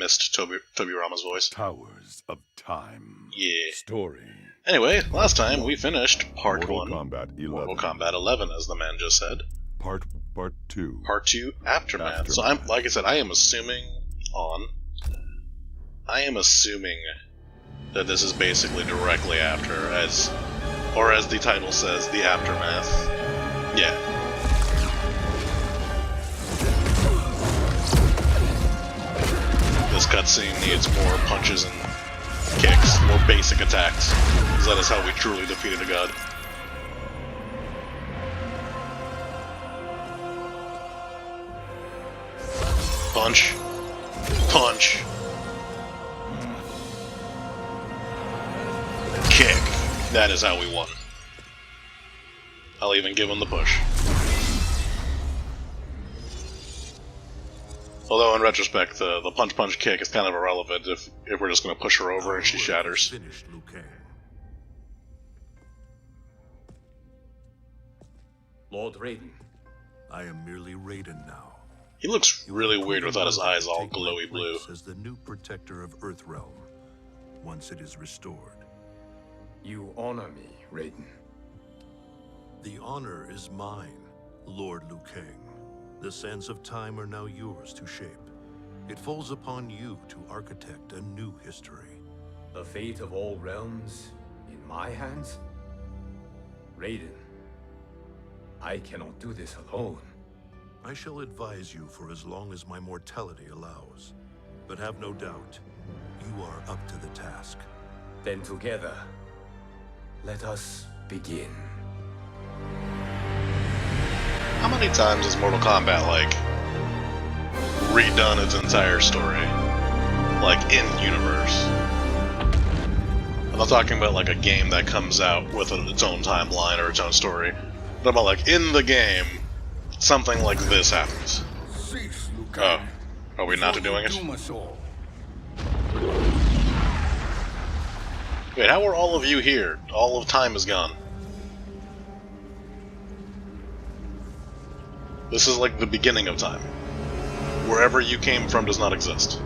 missed Tobirama's voice. Towers of Time. Yeah. Story. Anyway, last time we finished Part 1. Kombat 11. Mortal Kombat 11, as the man just said. Part 2. Part 2, Aftermath. So I'm, like I said, I am assuming that this is basically directly after, as the title says, the Aftermath. Yeah. This cutscene needs more punches and kicks, more basic attacks, because that is how we truly defeated a god. Punch. Punch. Kick. That is how we won. I'll even give him the push. Although in retrospect, the punch kick is kind of irrelevant if we're just going to push her over and she shatters. Finished, Liu Kang. Lord Raiden. I am merely Raiden now. He looks really weird without his eyes all glowy blue. As the new protector of Earthrealm, once it is restored. You honor me, Raiden. The honor is mine, Lord Liu Kang. The sands of time are now yours to shape. It falls upon you to architect a new history. The fate of all realms in my hands? Raiden, I cannot do this alone. I shall advise you for as long as my mortality allows. But have no doubt, you are up to the task. Then together, let us begin. How many times has Mortal Kombat, like, redone its entire story? Like, in-universe? I'm not talking about, like, a game that comes out with its own timeline or its own story. But about, like, in the game, something like this happens. Oh. Are we not doing it? Wait, how are all of you here? All of time is gone. This is like the beginning of time. Wherever you came from does not exist.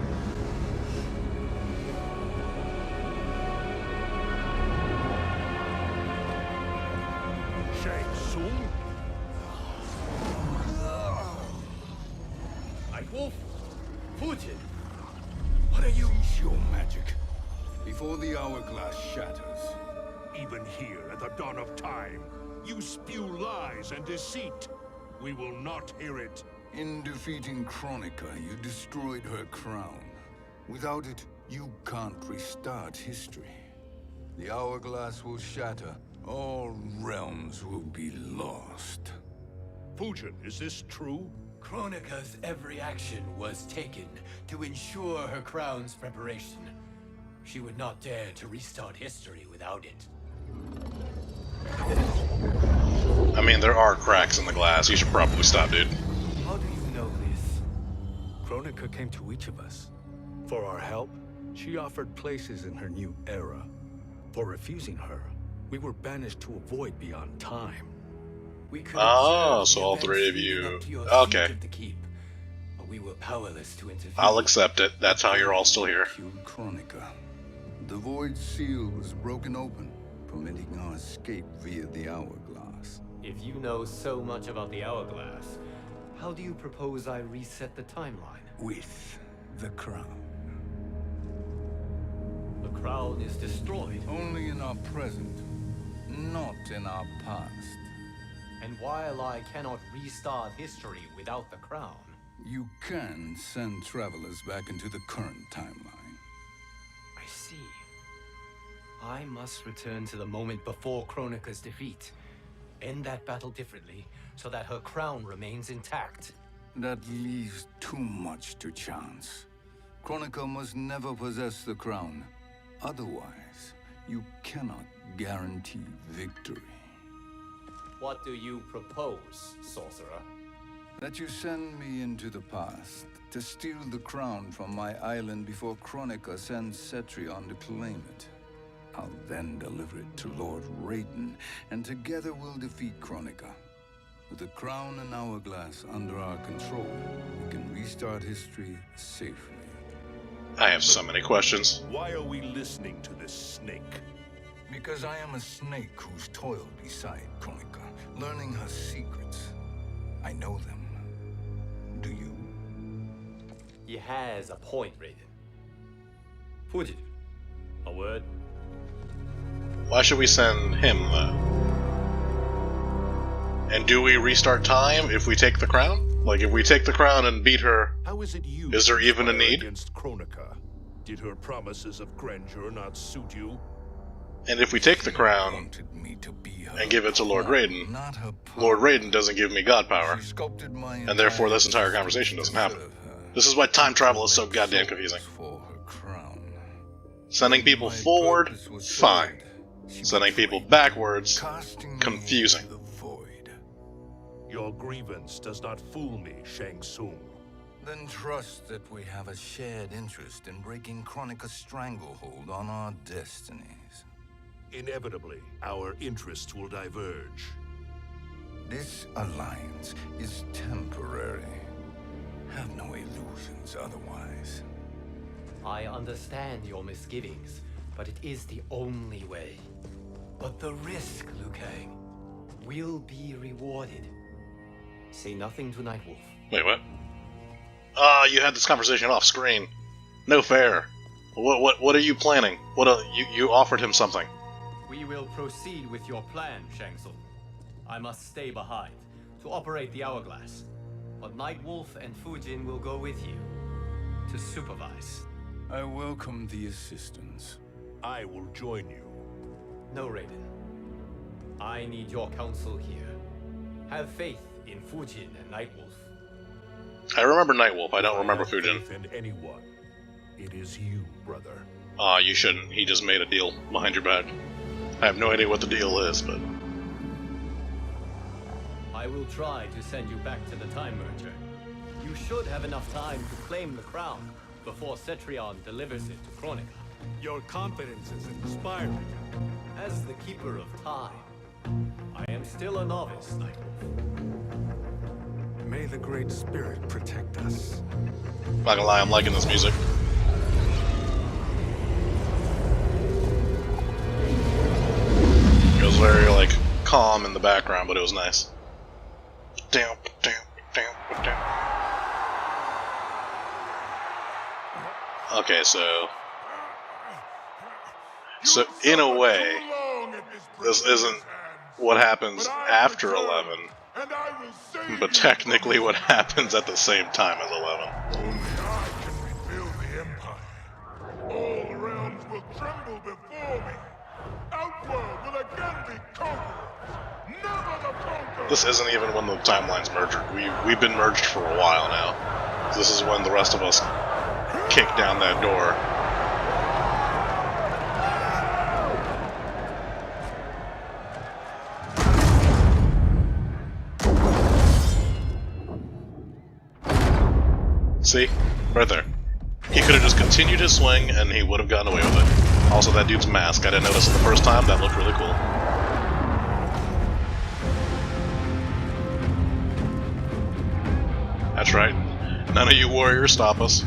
Shang Tsung? Wolf, Fujin, what are you? Cease your magic before the hourglass shatters. Even here at the dawn of time, you spew lies and deceit. We will not hear it. In defeating Kronika, you destroyed her crown. Without it, you can't restart history. The hourglass will shatter. All realms will be lost. Fujin, is this true? Kronika's every action was taken to ensure her crown's preparation. She would not dare to restart history without it. I mean, there are cracks in the glass. You should probably stop, dude. How do you know this? Kronika came to each of us. For our help, she offered places in her new era. For refusing her, we were banished to a void beyond time. We could Oh, observe so the all events three of leading you. up to your Okay. siege of the keep, but we were powerless to intervene. I'll accept it. That's how you're all still here. Killed Kronika. The void seal was broken open, permitting our escape via the hourglass. If you know so much about the hourglass, how do you propose I reset the timeline? With the crown. The crown is destroyed. Only in our present, not in our past. And while I cannot restart history without the crown, You can send travelers back into the current timeline. I see. I must return to the moment before Kronika's defeat. End that battle differently, so that her crown remains intact. That leaves too much to chance. Kronika must never possess the crown. Otherwise, you cannot guarantee victory. What do you propose, sorcerer? That you send me into the past to steal the crown from my island before Kronika sends Cetrion to claim it. I'll then deliver it to Lord Raiden, and together we'll defeat Kronika. With the crown and hourglass under our control, we can restart history safely. I have so many questions. Why are we listening to this snake? Because I am a snake who's toiled beside Kronika, learning her secrets. I know them. Do you? He has a point, Raiden. Fujin, a word? Why should we send him, though? And do we restart time if we take the crown? Like, if we take the crown and beat her, How is it you is there even a conspire need? against Kronika? Did her promises of grandeur not suit you? And if we take the crown Wanted me to be her and give it to Lord pawn, Raiden, not her pawn. Lord Raiden doesn't give me god power. She sculpted my And therefore this entire existence conversation doesn't to happen. serve her. This is why time travel is so goddamn confusing. For her crown. Sending people My forward, purpose was fine. served. She Sending people betrayed me, backwards, casting me confusing. into the void. Your grievance does not fool me, Shang Tsung. Then trust that we have a shared interest in breaking Kronika's stranglehold on our destinies. Inevitably, our interests will diverge. This alliance is temporary. Have no illusions otherwise. I understand your misgivings, but it is the only way. But the risk, Liu Kang, will be rewarded. Say nothing to Nightwolf. Wait, what? You had this conversation off screen. No fair. What are you planning? You offered him something. We will proceed with your plan, Shang Tsung. I must stay behind to operate the hourglass. But Nightwolf and Fujin will go with you to supervise. I welcome the assistance. I will join you. No, Raiden. I need your counsel here. Have faith in Fujin and Nightwolf. I remember Nightwolf, I don't If remember have Fujin. faith in anyone, it is you, brother. You shouldn't. He just made a deal behind your back. I have no idea what the deal is, but... I will try to send you back to the Time Merger. You should have enough time to claim the crown before Cetrion delivers it to Kronika. Your confidence is inspiring. As the Keeper of Time, I am still a novice, Nightwolf. May the Great Spirit protect us. Not gonna lie, I'm liking this music. It was very, like, calm in the background, but it was nice. Down, down, down, down. Okay, so in a way, this isn't what happens after 11, but technically what happens at the same time as 11. Only I can rebuild the Empire. All realms will tremble before me. Outworld will again be conquerors. Never the conqueror. This isn't even when the timelines merged. We've been merged for a while now. This is when the rest of us kick down that door. See? Right there. He could have just continued his swing and he would have gotten away with it. Also, that dude's mask, I didn't notice it the first time, that looked really cool. That's right. None of you warriors stop us.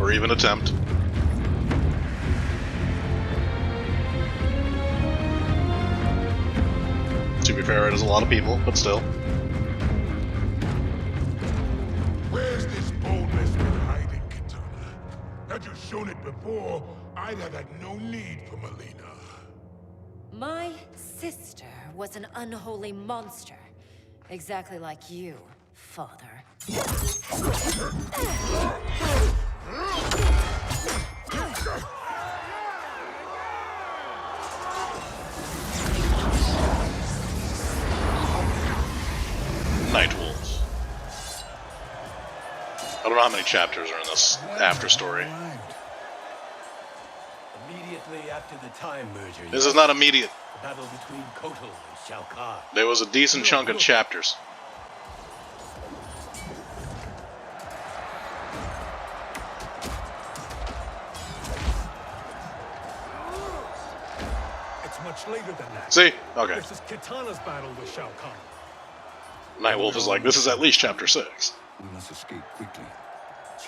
Or even attempt. To be fair, it is a lot of people, but still. Where's this boldness been hiding, Kitana? Had you shown it before, I'd have had no need for Melina. My sister was an unholy monster. Exactly like you, father. Nightwolf. I don't know how many chapters are in this after story. Immediately after the Time Merger, This is not immediate. the battle between Kotal and Shao Kahn. There was a decent chunk of chapters. It's much later than that. See? Okay. This is Kitana's battle with Shao Kahn. Nightwolf is like, this is at least chapter 6. We must escape quickly.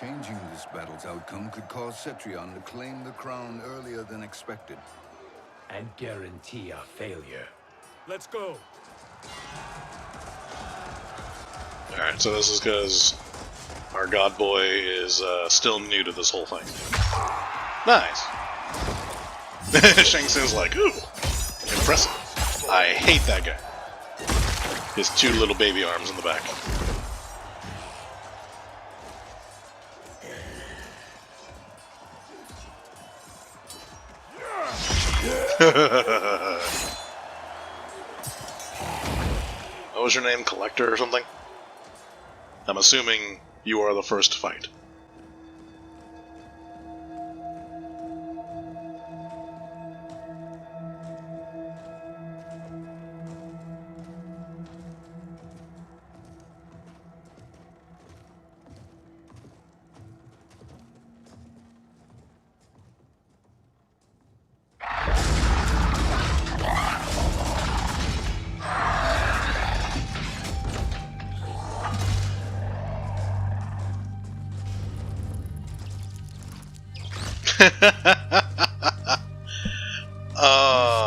Changing this battle's outcome could cause Cetrion to claim the crown earlier than expected. And guarantee a failure. Let's go. Alright, so this is because our god boy is still new to this whole thing. Nice! Shang Tsung's like, ooh, impressive. I hate that guy. His two little baby arms in the back. What was your name? Collector or something? I'm assuming you are the first to fight.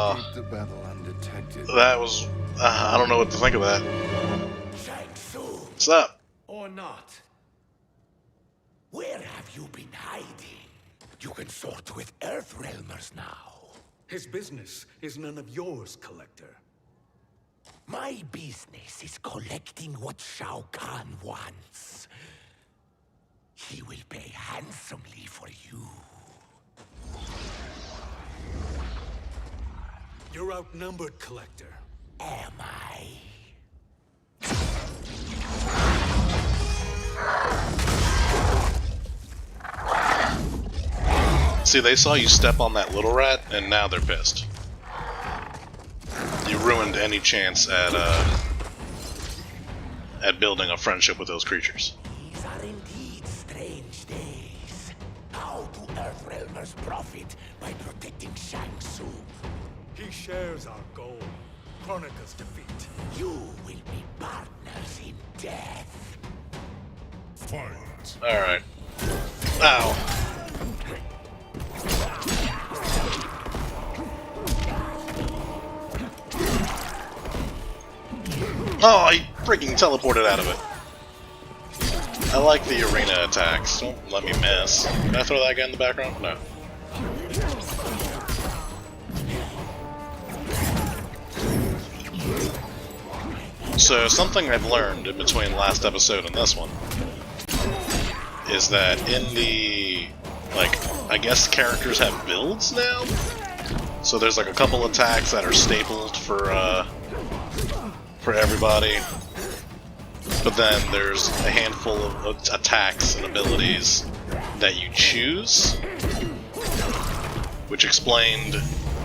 Escaped the battle undetected. That was... I don't know what to think of that. Shang Tsung, What's up? Or not. where have you been hiding? You can sort with Earthrealmers now. His business is none of yours, Collector. My business is collecting what Shao Kahn wants. He will pay handsomely for you. You're outnumbered, Collector. Am I? See, they saw you step on that little rat, and now they're pissed. You ruined any chance at building a friendship with those creatures. These are indeed strange days. How do Earthrealmers profit by protecting Shang Tsung? He shares our goal. Chronica's defeat. You will be partners in death. Fight. Alright. Ow. Oh, he freaking teleported out of it. I like the arena attacks. Don't let me miss. Can I throw that guy in the background? No. So, something I've learned in between last episode and this one is that in the, like, I guess characters have builds now? So there's like a couple attacks that are stapled for everybody, but then there's a handful of attacks and abilities that you choose, which explained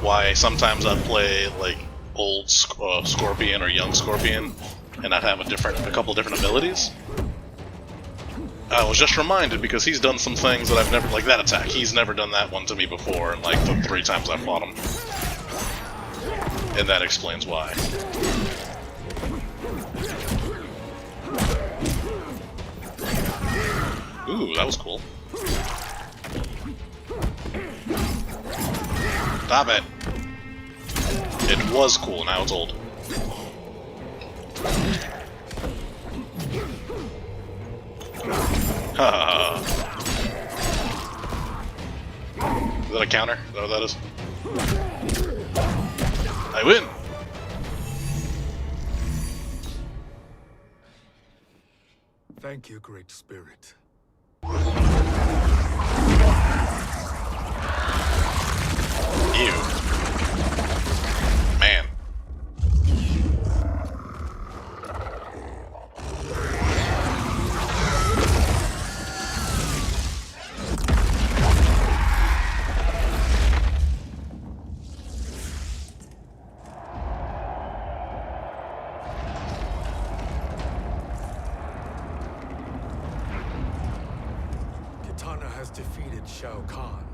why sometimes I'd play like old Scorpion or young Scorpion, and I'd have a couple different abilities. I was just reminded because he's done some things that I've never, like that attack. He's never done that one to me before, and like the 3 times I fought him, and that explains why. Ooh, that was cool. Stop it. It was cool, now it's old. Ha. Is that a counter? Is that what that is? I win! Thank you, Great Spirit. Ew. Man. Kitana has defeated Shao Kahn.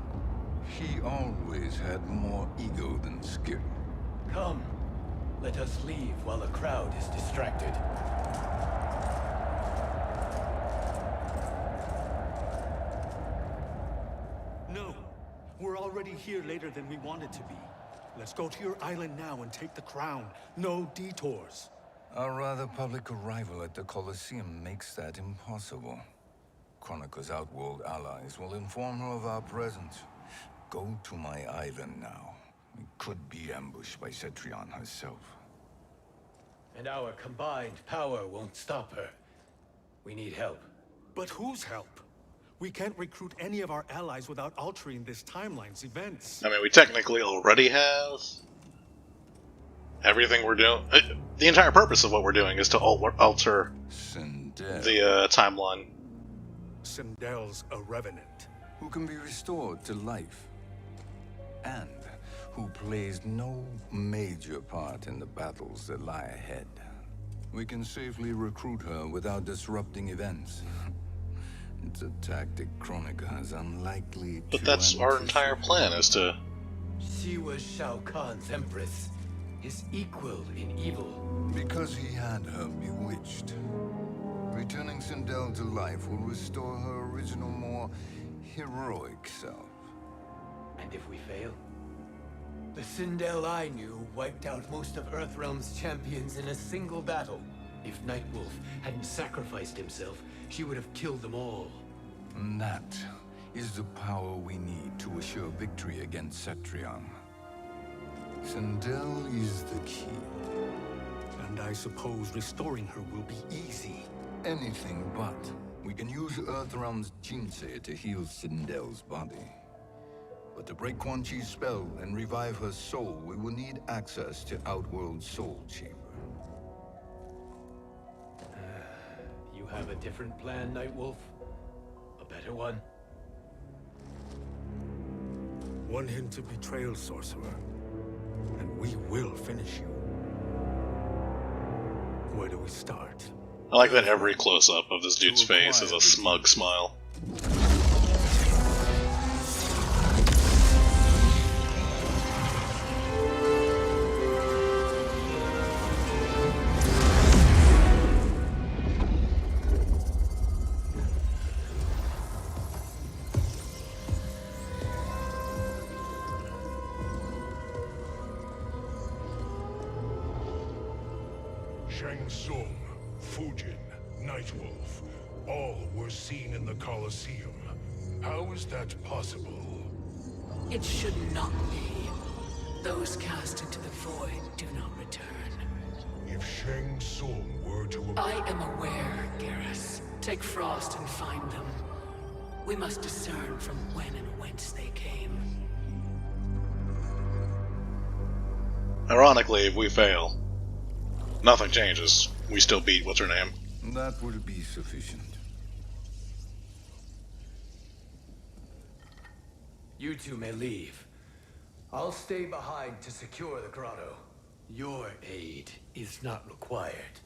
He always had more ego than skill. Come, let us leave while the crowd is distracted. We're already here later than we wanted to be. Let's go to your island now and take the crown. No detours. Our rather public arrival at the Colosseum makes that impossible. Chronica's outworld allies will inform her of our presence. Go to my island now. We could be ambushed by Cetrion herself. And our combined power won't stop her. We need help. But whose help? We can't recruit any of our allies without altering this timeline's events. I mean, we technically already have everything we're doing. The entire purpose of what we're doing is to alter Sindel, the timeline. Sindel's a revenant. who can be restored to life, and who plays no major part in the battles that lie ahead. We can safely recruit her without disrupting events. It's a tactic Chronica is unlikely to But that's our entire plan, is to... She was Shao Kahn's empress, his equal in evil. Because he had her bewitched. Returning Sindel to life will restore her original, more heroic self. And if we fail? The Sindel I knew wiped out most of Earthrealm's champions in a single battle. If Nightwolf hadn't sacrificed himself, she would have killed them all. And that is the power we need to assure victory against Cetrion. Sindel is the key. And I suppose restoring her will be easy. Anything but. We can use Earthrealm's Jinsei to heal Sindel's body. But to break Quan Chi's spell and revive her soul, we will need access to Outworld's Soul Chamber. You have a different plan, Nightwolf? A better one? One hint of betrayal, sorcerer, and we will finish you. Where do we start? I like that every close-up of this dude's face is a smug smile. Shang Tsung, Fujin, Nightwolf, all were seen in the Colosseum. How is that possible? It should not be. Those cast into the void do not return. If Shang Tsung were to... I am aware, Garrus. Take Frost and find them. We must discern from when and whence they came. Ironically, if we fail, nothing changes. We still beat what's her name. That will be sufficient. You two may leave. I'll stay behind to secure the grotto. Your aid is not required.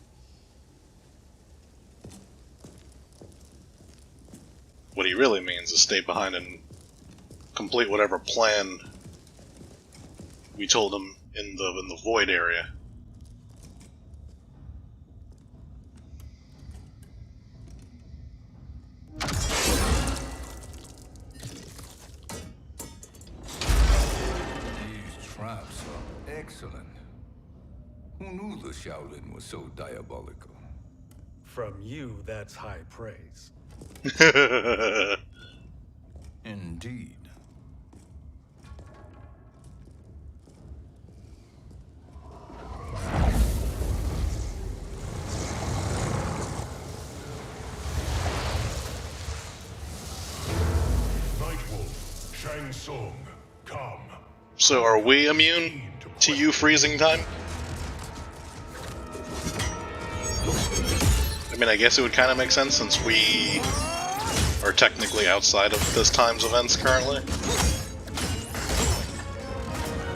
What he really means is stay behind and complete whatever plan we told him in the void area. Traps are excellent. Who knew the Shaolin was so diabolical? From you, that's high praise. Indeed. Nightwolf, Shang Tsung, come. So are we immune to you freezing time? I mean, I guess it would kind of make sense since we are technically outside of this time's events currently.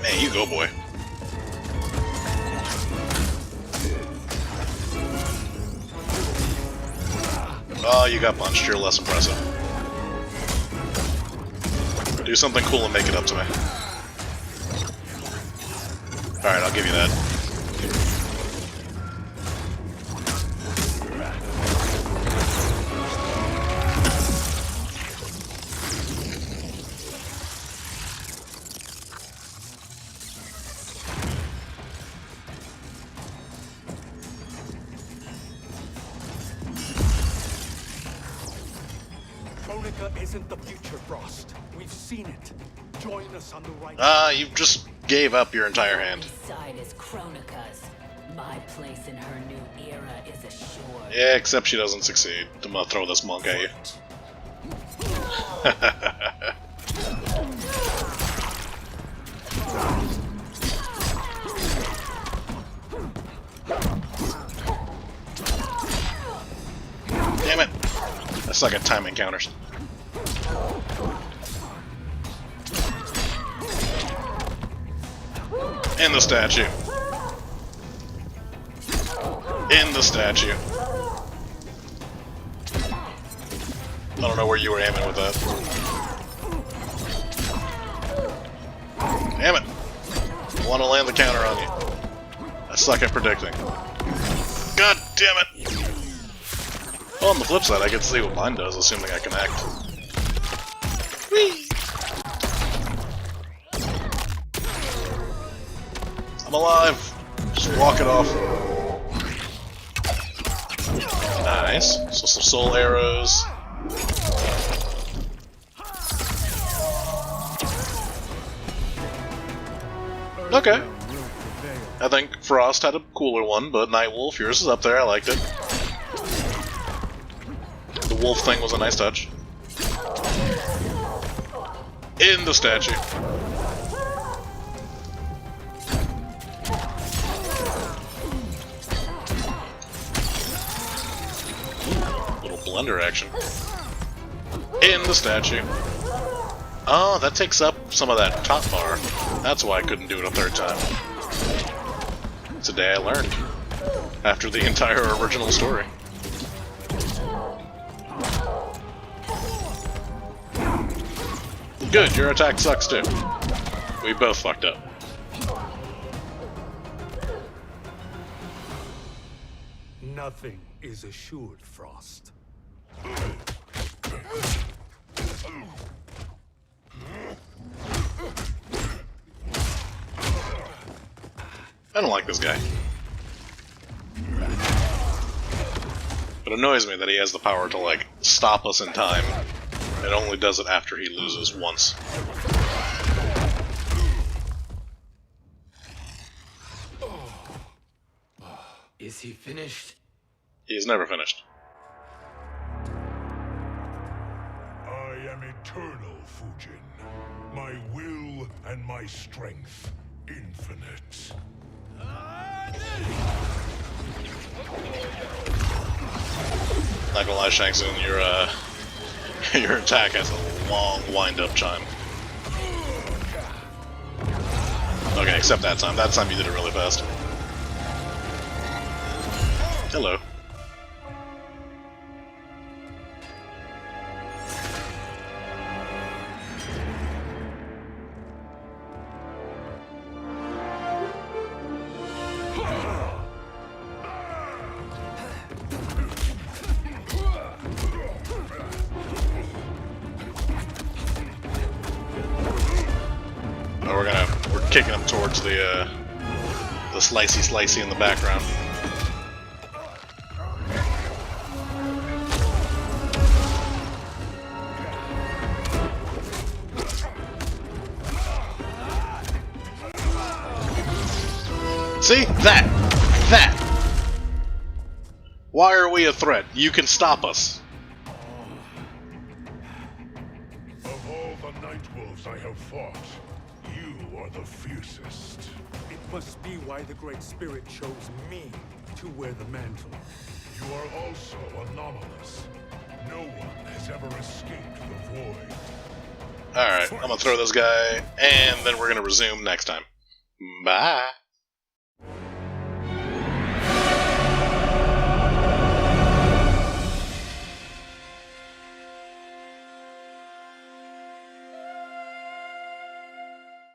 Man, you go, boy. Oh, you got punched. You're less impressive. Do something cool and make it up to me. Alright, I'll give you that. isn't the future, Frost. We've seen it. Join us on the right. You just gave up your entire hand. My side is Kronika's. My place in her new era is assured. Yeah, except she doesn't succeed. I'm gonna throw this monk at you. Damn it! I suck at time encounters. In the statue. In the statue. I don't know where you were aiming with that. Damn it! I want to land the counter on you. I suck at predicting. God damn it! Well, on the flip side, I get to see what mine does, assuming I connect. Whee! I'm alive! Just walk it off. Nice. So some soul arrows. Okay. I think Frost had a cooler one, but Nightwolf, yours is up there, I liked it. The wolf thing was a nice touch. In the statue. Little blender action. In the statue. Oh, that takes up some of that top bar. That's why I couldn't do it a third time. Today I learned. After the entire original story. Good, your attack sucks too. We both fucked up. Nothing is assured, Frost. I don't like this guy. It annoys me that he has the power to, like, stop us in time. It only does it after he loses once. Is he finished? He is never finished. I am eternal, Fujin. My will and my strength infinite. Not gonna lie, Shang-Tsung, your attack has a long wind-up chime. Okay, except that time. That time you did it really fast. Hello. We're kicking him towards the slicey in the background. See? That! Why are we a threat? You can stop us. Of all the Nightwolves I have fought, you are the fiercest. It must be why the Great Spirit chose me to wear the mantle. You are also anomalous. No one has ever escaped the void. Alright, I'm gonna throw this guy, and then we're gonna resume next time. Bye!